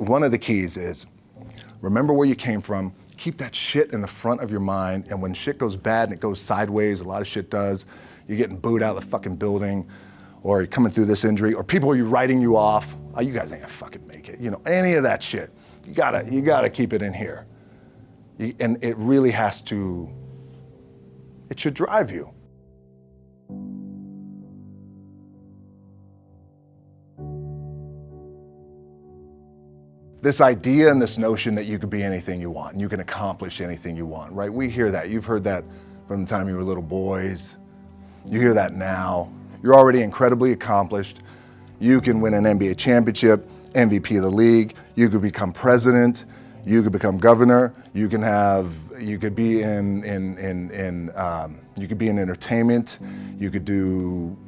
one of the keys is remember where you came from. Keep that shit in the front of your mind. And when shit goes bad and it goes sideways, a lot of shit does, you're getting booed out of the fucking building, or you're coming through this injury, or people are writing you off. Oh, you guys ain't gonna fucking make it. You know, any of that shit. You gotta keep it in here. And it really has to, it should drive you. This idea and this notion that you could be anything you want and you can accomplish anything you want, right? We hear that. You've heard that from the time you were little boys. You hear that now. You're already incredibly accomplished. You can win an NBA championship, MVP of the league. You could become president. You could become governor. You could be in entertainment. You could do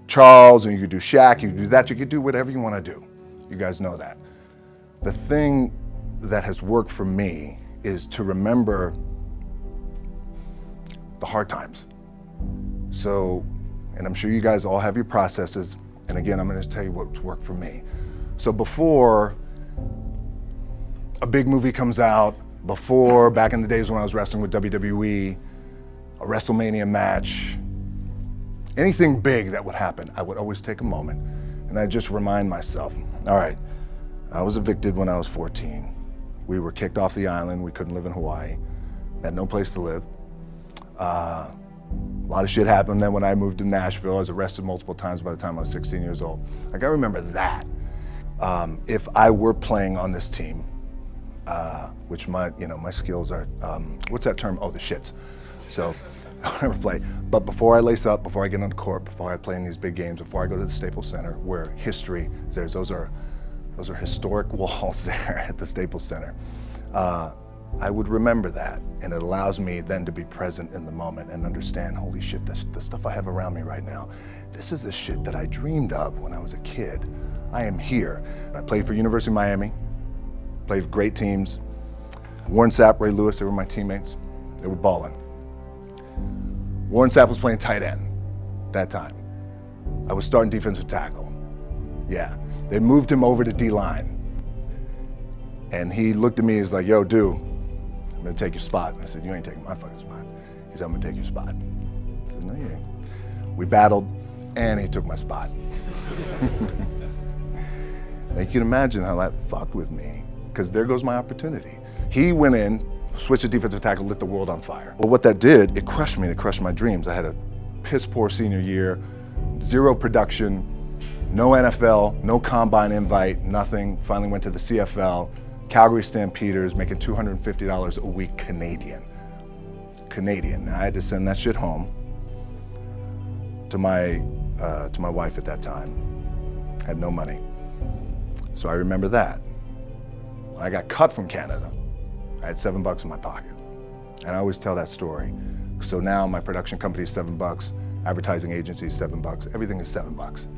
Charles, and you could do Shaq. You could do that. You could do whatever you want to do. You guys know that. The thing that has worked for me is to remember the hard times. So, and I'm sure you guys all have your processes. And again, I'm going to tell you what's worked for me. So before a big movie comes out, before back in the days when I was wrestling with WWE, a WrestleMania match, anything big that would happen, I would always take a moment and I'd just remind myself, all right, I was evicted when I was 14. We were kicked off the island. We couldn't live in Hawaii. Had no place to live. A lot of shit happened. Then when I moved to Nashville, I was arrested multiple times by the time I was 16 years old. I gotta remember that. If I were playing on this team, which my skills are, what's that term? Oh, the shits. So I never play. But before I lace up, before I get on the court, before I play in these big games, before I go to the Staples Center, where history is there, those are historic walls there at the Staples Center. I would remember that, and it allows me then to be present in the moment and understand, holy shit, the stuff I have around me right now, this is the shit that I dreamed of when I was a kid. I am here. I played for University of Miami, played for great teams. Warren Sapp, Ray Lewis, they were my teammates. They were balling. Warren Sapp was playing tight end that time. I was starting defensive tackle. Yeah. They moved him over to D-line. And he looked at me, he's like, yo, dude, I'm gonna take your spot. And I said, you ain't taking my fucking spot. He said, I'm gonna take your spot. I said, no, you ain't. We battled, and he took my spot. Now, you can imagine how that fucked with me, because there goes my opportunity. He went in, switched to defensive tackle, lit the world on fire. Well, what that did, it crushed me, it crushed my dreams. I had a piss poor senior year, zero production, no NFL, no combine invite, nothing. Finally went to the CFL, Calgary Stampeders, making $250 a week Canadian. Now I had to send that shit home to my wife at that time. Had no money. So I remember that. When I got cut from Canada, I had $7 in my pocket. And I always tell that story. So now my production company is $7, advertising agency is $7, everything is $7.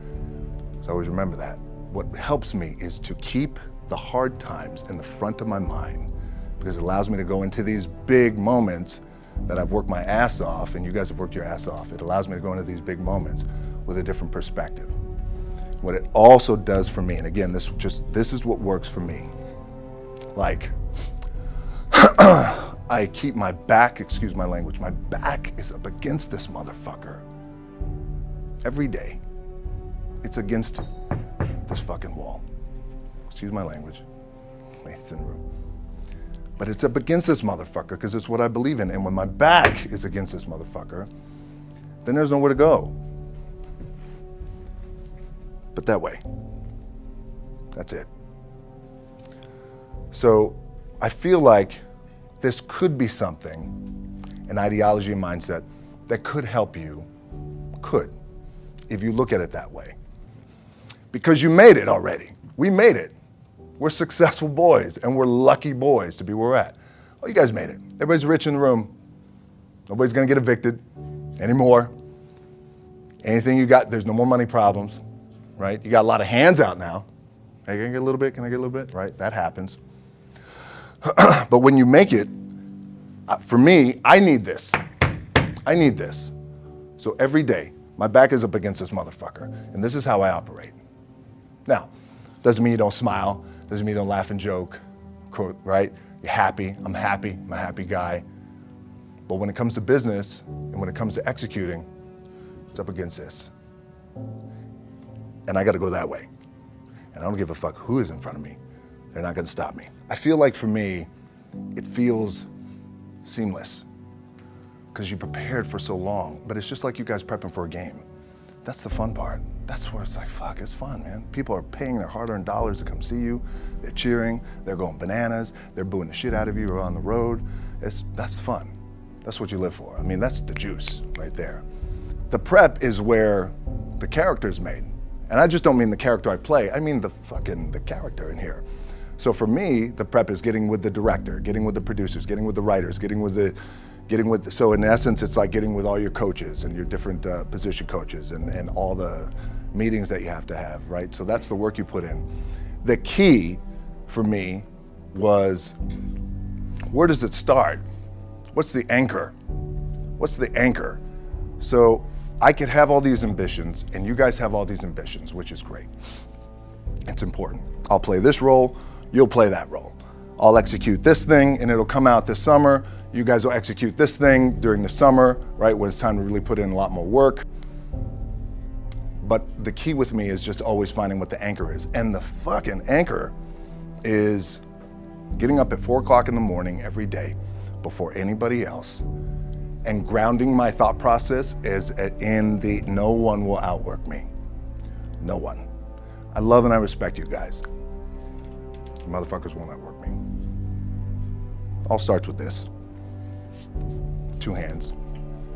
So I always remember that. What helps me is to keep the hard times in the front of my mind, because it allows me to go into these big moments that I've worked my ass off, and you guys have worked your ass off. It allows me to go into these big moments with a different perspective. What it also does for me, and again, this is what works for me. Like, I keep my back, excuse my language, my back is up against this motherfucker every day. It's against this fucking wall. Excuse my language, ladies in the room. But it's up against this motherfucker because it's what I believe in. And when my back is against this motherfucker, then there's nowhere to go. But that way. That's it. So I feel like this could be something, an ideology and mindset that could help you, if you look at it that way. Because you made it already. We made it. We're successful boys, and we're lucky boys to be where we're at. Oh, you guys made it. Everybody's rich in the room. Nobody's gonna get evicted anymore. Anything you got, there's no more money problems, right? You got a lot of hands out now. Hey, can I get a little bit? Can I get a little bit? Right, that happens. But when you make it, for me, I need this. I need this. So every day, my back is up against this motherfucker, and this is how I operate. Now, doesn't mean you don't smile, Doesn't mean you don't laugh and joke, right? You're happy, I'm a happy guy. But when it comes to business and when it comes to executing, it's up against this. And I gotta go that way. And I don't give a fuck who is in front of me. They're not gonna stop me. I feel like for me, it feels seamless because you prepared for so long, but it's just like you guys prepping for a game. That's the fun part. That's where it's like, fuck, it's fun, man. People are paying their hard-earned dollars to come see you. They're cheering, they're going bananas, they're booing the shit out of you or on the road. That's fun. That's what you live for. I mean, that's the juice right there. The prep is where the character's made. And I just don't mean the character I play, I mean the character in here. So for me, the prep is getting with the director, getting with the producers, getting with the writers, so in essence, it's like getting with all your coaches and your different position coaches and all the meetings that you have to have, right? So that's the work you put in. The key for me was, where does it start? What's the anchor? What's the anchor? So I could have all these ambitions and you guys have all these ambitions, which is great. It's important. I'll play this role, you'll play that role. I'll execute this thing and it'll come out this summer. You guys will execute this thing during the summer, right? When it's time to really put in a lot more work. But the key with me is just always finding what the anchor is. And the fucking anchor is getting up at 4 o'clock in the morning every day before anybody else and grounding my thought process is in the no one will outwork me. No one. I love and I respect you guys. You motherfuckers won't outwork me. All starts with this. 2 hands,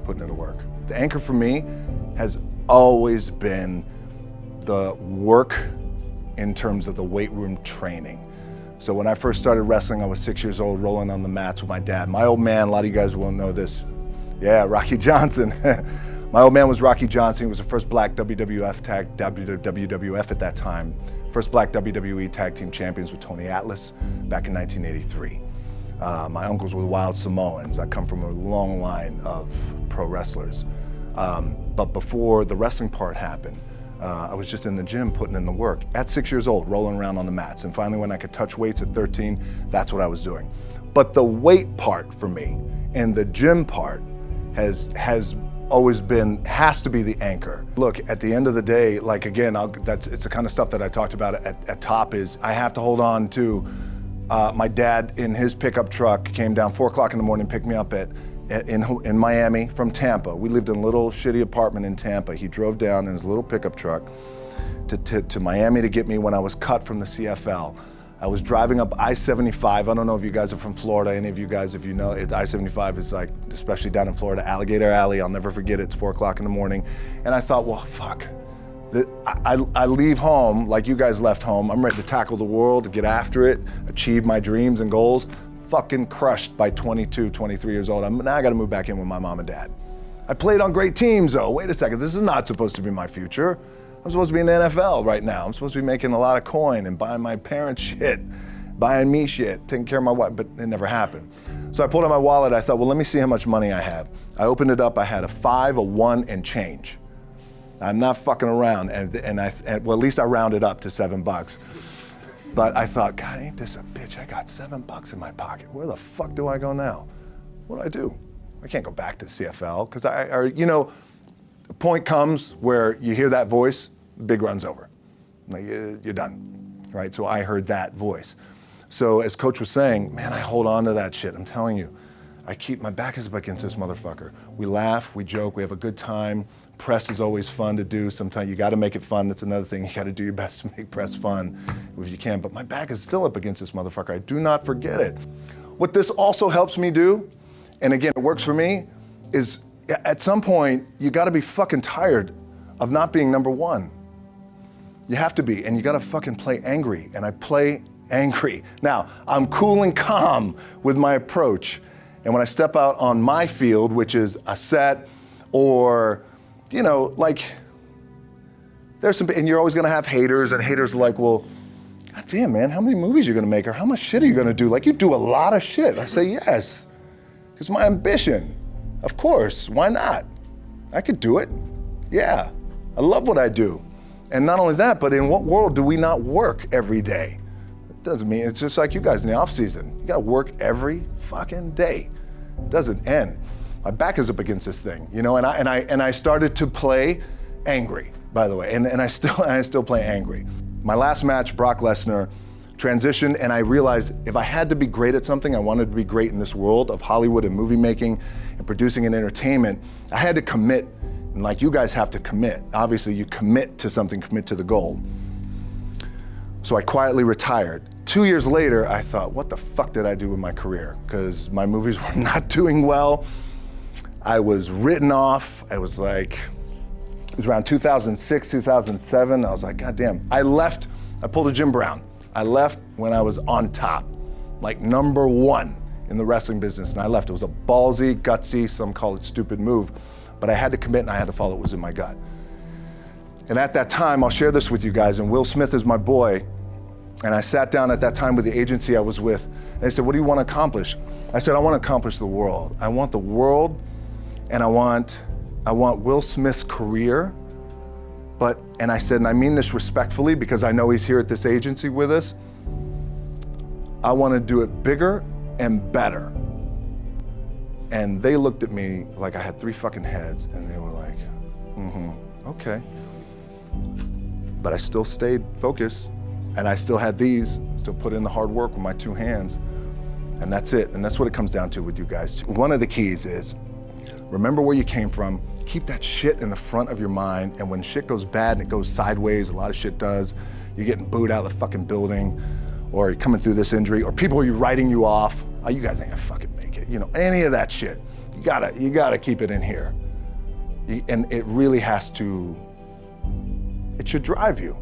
putting in the work. The anchor for me has always been the work in terms of the weight room training. So when I first started wrestling, I was 6 years old, rolling on the mats with my dad. My old man, a lot of you guys will know this. Yeah, Rocky Johnson. My old man was Rocky Johnson. He was the first black WWF at that time. First black WWE tag team champions with Tony Atlas back in 1983. My uncles were wild Samoans. I come from a long line of pro wrestlers. But before the wrestling part happened, I was just in the gym putting in the work at 6 years old, rolling around on the mats. And finally, when I could touch weights at 13, that's what I was doing. But the weight part for me and the gym part has always been, has to be the anchor. Look, at the end of the day, like again, it's the kind of stuff that I talked about at top is I have to hold on to my dad in his pickup truck came down 4 o'clock in the morning, picked me up in Miami from Tampa. We lived in a little shitty apartment in Tampa. He drove down in his little pickup truck to Miami to get me when I was cut from the CFL. I was driving up I-75. I don't know if you guys are from Florida, any of you guys, if you know, I-75 is like, especially down in Florida, Alligator Alley. I'll never forget it. It's 4 o'clock in the morning. And I thought, well, fuck. I leave home like you guys left home. I'm ready to tackle the world, to get after it, achieve my dreams and goals. Fucking crushed by 22, 23 years old. Now I gotta move back in with my mom and dad. I played on great teams though. Wait a second, this is not supposed to be my future. I'm supposed to be in the NFL right now. I'm supposed to be making a lot of coin and buying my parents shit, buying me shit, taking care of my wife, but it never happened. So I pulled out my wallet, I thought, well, let me see how much money I have. I opened it up, I had a 5, a 1, and change. I'm not fucking around, and well, at least I rounded up to $7. But I thought, God, ain't this a bitch? I got $7 in my pocket. Where the fuck do I go now? What do I do? I can't go back to CFL, because the point comes where you hear that voice, the big run's over. Like, you're done, right? So I heard that voice. So as Coach was saying, man, I hold on to that shit. I'm telling you, my back is up against this motherfucker. We laugh, we joke, we have a good time. Press is always fun to do. Sometimes you gotta make it fun. That's another thing. You gotta do your best to make press fun if you can. But my back is still up against this motherfucker. I do not forget it. What this also helps me do, and again, it works for me, is at some point, you gotta be fucking tired of not being number one. You have to be, and you gotta fucking play angry, and I play angry. Now, I'm cool and calm with my approach, and when I step out on my field, which is a set, or, like, there's some, and you're always gonna have haters, and haters are like, well, God damn, man, how many movies are you gonna make, or how much shit are you gonna do? Like, you do a lot of shit. I say, yes, because my ambition, of course, why not? I could do it, yeah. I love what I do. And not only that, but in what world do we not work every day? Doesn't mean, it's just like you guys in the off season. You gotta work every fucking day. It doesn't end. My back is up against this thing, you know, and I started to play angry, by the way, and I still play angry. My last match, Brock Lesnar, transitioned, and I realized if I had to be great at something, I wanted to be great in this world of Hollywood and movie making and producing and entertainment, I had to commit, and like you guys have to commit. Obviously, you commit to something, commit to the goal. So I quietly retired. 2 years later, I thought, what the fuck did I do with my career? Because my movies were not doing well. I was written off. I was like, it was around 2006, 2007. I was like, God damn. I left, I pulled a Jim Brown. I left when I was on top, like #1 in the wrestling business, and I left. It was a ballsy, gutsy, some call it stupid move, but I had to commit and I had to follow what was in my gut. And at that time, I'll share this with you guys, and Will Smith is my boy, and I sat down at that time with the agency I was with, and they said, what do you want to accomplish? I said, I want to accomplish the world. I want the world, and I want Will Smith's career, and I said, and I mean this respectfully because I know he's here at this agency with us, I want to do it bigger and better. And they looked at me like I had 3 fucking heads, and they were like, okay. But I still stayed focused, and I still had still put in the hard work with my 2 hands, and that's it. And that's what it comes down to with you guys. One of the keys is, remember where you came from, keep that shit in the front of your mind, and when shit goes bad and it goes sideways, a lot of shit does, you're getting booed out of the fucking building, or you're coming through this injury, or people are writing you off, oh, you guys ain't gonna fucking make it, you know, any of that shit. You gotta keep it in here. And it really has to, it should drive you.